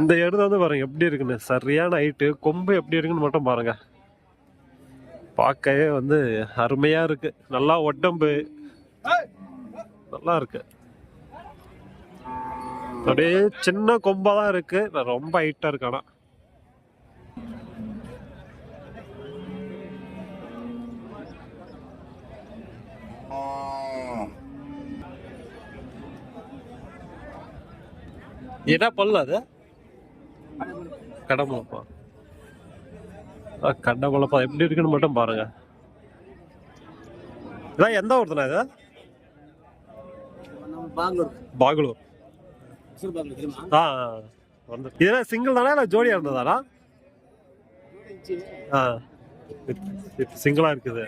இந்த இடத்த வந்து பாருங்க எப்படி இருக்குன்னு, சரியான ஹைட்டு. கொம்பு எப்படி இருக்குன்னு மட்டும் பாருங்க. பார்க்கவே வந்து அருமையா இருக்கு. நல்லா உடம்பு நல்லா இருக்கு. அப்படியே சின்ன கொம்பா தான் இருக்கு, ரொம்ப ஹைட்டா இருக்கு. ஆனா என்ன பல்லு அது? கடமுளப்பா. கடமுளப்பா எப்படி இருக்குன்னு மட்டும் பாருங்க. இதான் எந்த ஊர்துனா இது? பாகலூர். வந்து இதெல்லாம் சிங்கிள் தானா இல்லை ஜோடியா இருந்ததானா? சிங்கிளா இருக்குது.